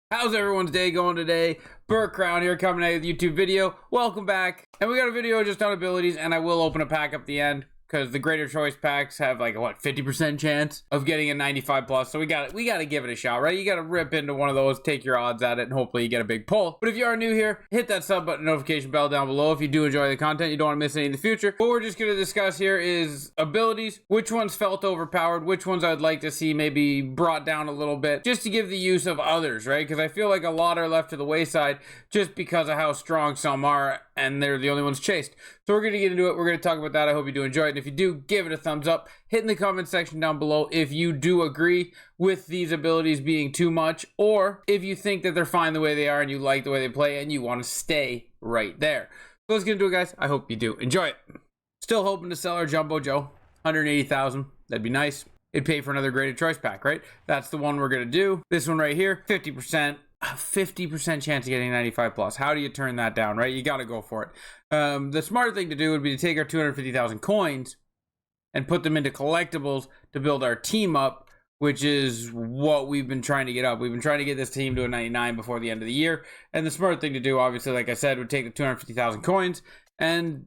How's everyone's day going today? Burke Crown here, coming at you with a YouTube video. Welcome back. And we got a video just on abilities, and I will open a pack up at the end, because the greater choice packs have like a 50% chance of getting a 95 plus. So we got to give it a shot, right? You got to rip into one of those, take your odds at it, and hopefully you get a big pull. But if you are new here, hit that sub button, notification bell down below if you do enjoy the content. You don't want to miss any in the future. What we're just going to discuss here is abilities, which ones felt overpowered, which ones I'd like to see maybe brought down a little bit, just to give the use of others, right? Because I feel like a lot are left to the wayside just because of how strong some are, and they're the only ones chased. So we're going to get into it. We're going to talk about that. I hope you do enjoy it. And if you do, give it a thumbs up. Hit in the comment section down below if you do agree with these abilities being too much, or if you think that they're fine the way they are and you like the way they play and you want to stay right there. So let's get into it, guys. I hope you do enjoy it. Still hoping to sell our Jumbo Joe. 180,000. That'd be nice. It'd pay for another graded choice pack, right? That's the one we're going to do. This one right here, 50%. 50% chance of getting 95 plus. How do you turn that down, right? You got to go for it. The smart thing to do would be to take our 250,000 coins and put them into collectibles to build our team up, which is what we've been trying to get up. We've been trying to get this team to a 99 before the end of the year. And the smart thing to do, obviously, like I said, would take the 250,000 coins and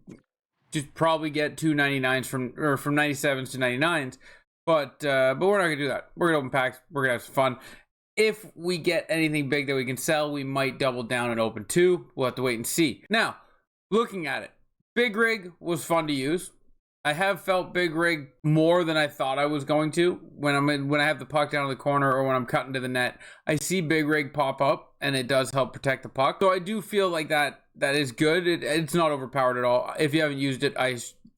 just probably get two 99s from 97s to 99s. But we're not gonna do that. We're gonna open packs. We're gonna have some fun. If we get anything big that we can sell, we might double down and open two. We'll have to wait and see. Now, looking at it, Big Rig was fun to use. I have felt Big Rig more than I thought I was going to. When I have the puck down in the corner or when I'm cutting to the net, I see Big Rig pop up, and it does help protect the puck. So I do feel like that is good. It's not overpowered at all. If you haven't used it, I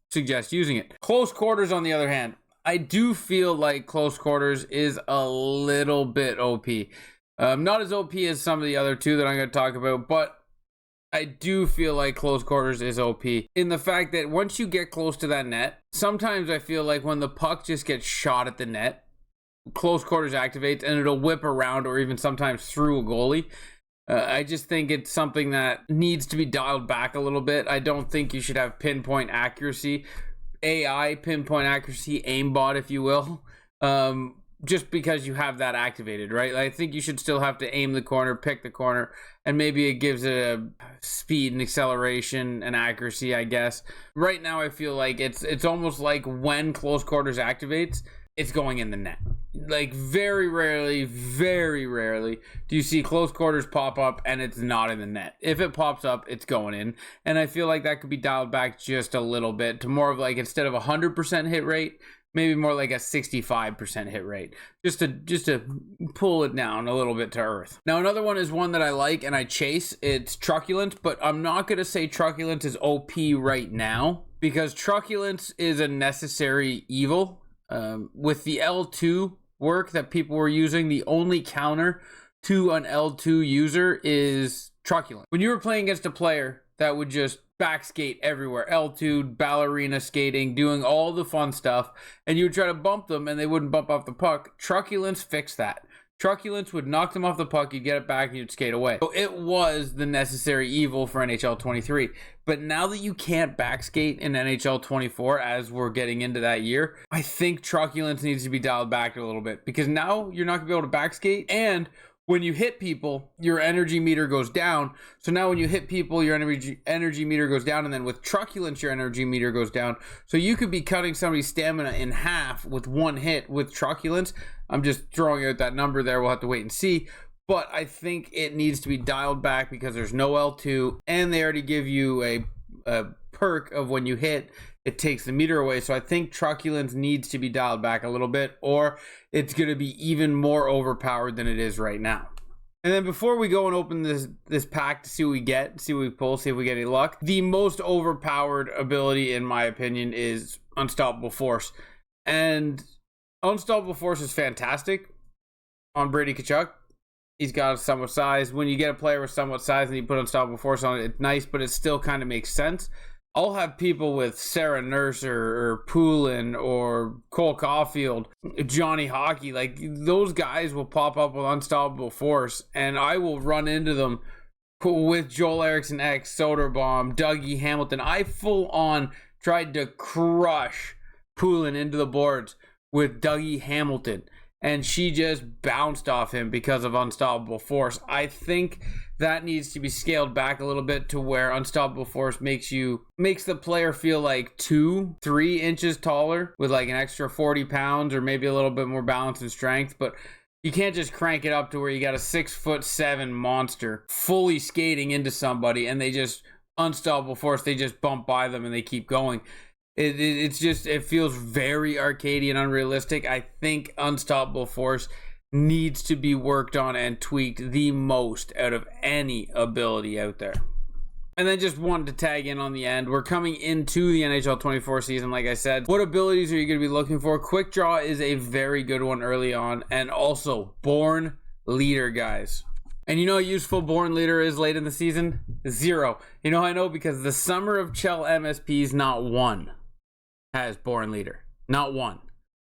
suggest using it. Close quarters, on the other hand, I do feel like close quarters is a little bit OP. Not as OP as some of the other two that I'm going to talk about, but I do feel like close quarters is OP in the fact that once you get close to that net, sometimes I feel like when the puck just gets shot at the net, close quarters activates and it'll whip around or even sometimes through a goalie. I just think it's something that needs to be dialed back a little bit. I don't think you should have pinpoint accuracy. AI, pinpoint accuracy, aimbot, if you will, just because you have that activated, right? I think you should still have to aim the corner, pick the corner, and maybe it gives it a speed and acceleration and accuracy, I guess. Right now, I feel like it's almost like when close quarters activates, it's going in the net. Like very rarely do you see close quarters pop up and it's not in the net. If it pops up, it's going in. And I feel like that could be dialed back just a little bit to more of like, instead of 100% hit rate, maybe more like a 65% hit rate, just to pull it down a little bit to earth. Now, another one is one that I like and I chase. It's Truculence, but I'm not going to say Truculence is OP right now because Truculence is a necessary evil. With the L2 work that people were using, the only counter to an L2 user is Truculence. When you were playing against a player that would just back skate everywhere, L2, ballerina skating, doing all the fun stuff, and you would try to bump them and they wouldn't bump off the puck, Truculence fixed that. Truculence would knock them off the puck, you'd get it back, and you'd skate away. So it was the necessary evil for NHL 23. But now that you can't backskate in NHL 24, as we're getting into that year, I think Truculence needs to be dialed back a little bit. Because now you're not going to be able to backskate, and when you hit people, your energy meter goes down. So now when you hit people, your energy meter goes down, and then with Truculence, your energy meter goes down. So you could be cutting somebody's stamina in half with one hit with Truculence. I'm just throwing out that number there. We'll have to wait and see. But I think it needs to be dialed back because there's no L2, and they already give you a perk of when you hit, it takes the meter away. So I think Truculence needs to be dialed back a little bit, or it's going to be even more overpowered than it is right now. And then before we go and open this pack to see what we get, see what we pull, see if we get any luck, the most overpowered ability, in my opinion, is Unstoppable Force. And Unstoppable Force is fantastic on Brady Tkachuk. He's got somewhat size. When you get a player with somewhat size and you put Unstoppable Force on it, it's nice, but it still kind of makes sense. I'll have people with Sarah Nurse or Poulin or Cole Caulfield, Johnny Hockey, like those guys will pop up with Unstoppable Force, and I will run into them with Joel Eriksson X, Soderbaum, Dougie Hamilton. I full on tried to crush Poulin into the boards with Dougie Hamilton. and she just bounced off him because of Unstoppable Force. I think that needs to be scaled back a little bit to where Unstoppable Force makes the player feel like 2-3 inches taller with like an extra 40 pounds or maybe a little bit more balance and strength. But you can't just crank it up to where you got a 6'7" monster fully skating into somebody and they just Unstoppable Force, they just bump by them and they keep going. It feels very arcadey and unrealistic. I think Unstoppable Force needs to be worked on and tweaked the most out of any ability out there. And then just wanted to tag in on the end. We're coming into the NHL 24 season, like I said. What abilities are you going to be looking for? Quick Draw is a very good one early on. And also, Born Leader, guys. And you know how useful Born Leader is late in the season? 0. You know how I know? Because the Summer of Chell MSPs, not one has Born Leader. Not one.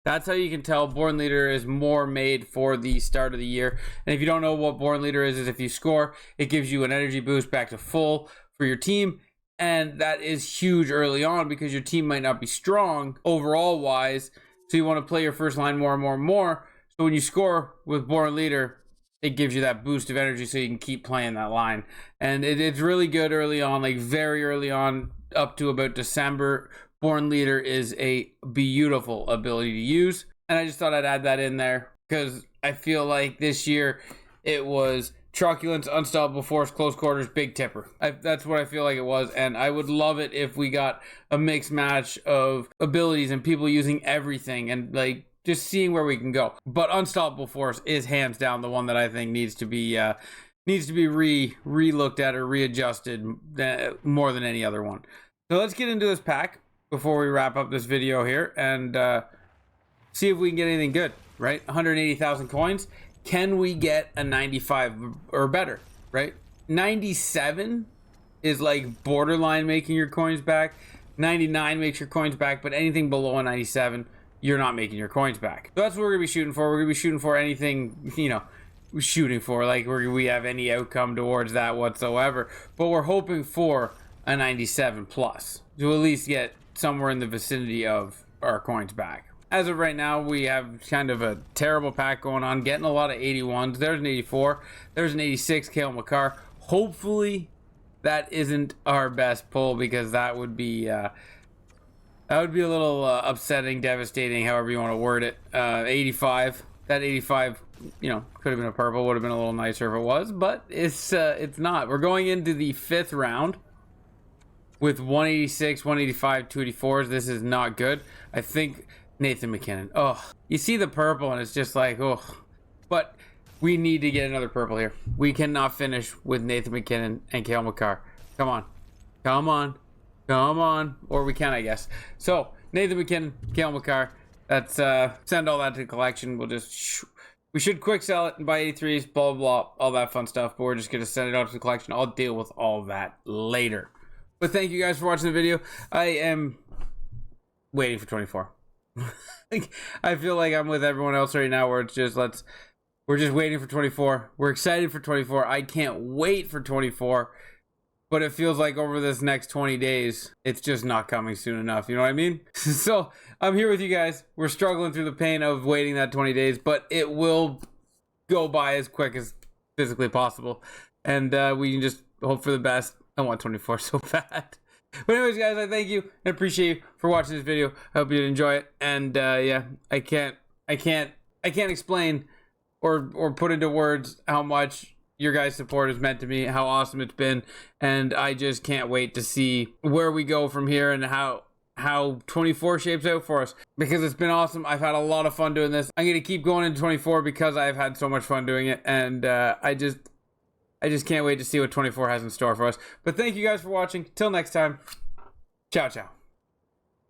That's how you can tell Born Leader is more made for the start of the year. And if you don't know what Born Leader is if you score, it gives you an energy boost back to full for your team. And that is huge early on because your team might not be strong overall wise. So you want to play your first line more and more and more. So when you score with Born Leader, it gives you that boost of energy so you can keep playing that line. And it's really good early on, like very early on, up to about December. Born Leader is a beautiful ability to use. And I just thought I'd add that in there because I feel like this year it was Truculence, Unstoppable Force, Close Quarters, Big Tipper. That's what I feel like it was. And I would love it if we got a mixed match of abilities and people using everything and like just seeing where we can go. But Unstoppable Force is hands down the one that I think needs to be re-looked at or readjusted more than any other one. So let's get into this pack before we wrap up this video here and see if we can get anything good, right? 180,000 coins. Can we get a 95 or better, right? 97 is like borderline making your coins back. 99 makes your coins back, but anything below a 97, you're not making your coins back. So that's what we're gonna be shooting for. We're gonna be shooting for anything, you know, we're shooting for, like we have any outcome towards that whatsoever. But we're hoping for a 97 plus to at least get somewhere in the vicinity of our coins back. As of right now, we have kind of a terrible pack going on, getting a lot of 81s. There's an 84. There's an 86, Cale Makar. Hopefully that isn't our best pull because that would be a little upsetting, devastating, however you want to word it. 85. That 85, you know, could have been a purple. Would have been a little nicer if it was, but it's not. We're going into the 5th round with 186, 185, 284s. This is not good. I think Nathan MacKinnon. Oh, you see the purple and it's just like, oh. But we need to get another purple here. We cannot finish with Nathan MacKinnon and Cale Makar. Come on. Come on. Come on. Or we can, I guess. So, Nathan MacKinnon, Cale Makar. That's, send all that to the collection. We should quick sell it and buy 83s, blah, blah, blah, all that fun stuff. But we're just going to send it out to the collection. I'll deal with all that later. But thank you guys for watching the video. I am waiting for 24. I feel like I'm with everyone else right now where it's just we're just waiting for 24. We're excited for 24. I can't wait for 24. But it feels like over this next 20 days, it's just not coming soon enough. You know what I mean? So I'm here with you guys. We're struggling through the pain of waiting that 20 days, but it will go by as quick as physically possible. And we can just hope for the best. I want 24 so bad. But anyways, guys, I thank you and appreciate you for watching this video. I hope you did enjoy it. And yeah, I can't explain or put into words how much your guys' support has meant to me, how awesome it's been, and I just can't wait to see where we go from here and how 24 shapes out for us, because it's been awesome. I've had a lot of fun doing this. I'm gonna keep going into 24 because I've had so much fun doing it, and I just can't wait to see what 24 has in store for us. But thank you guys for watching. Till next time, ciao ciao.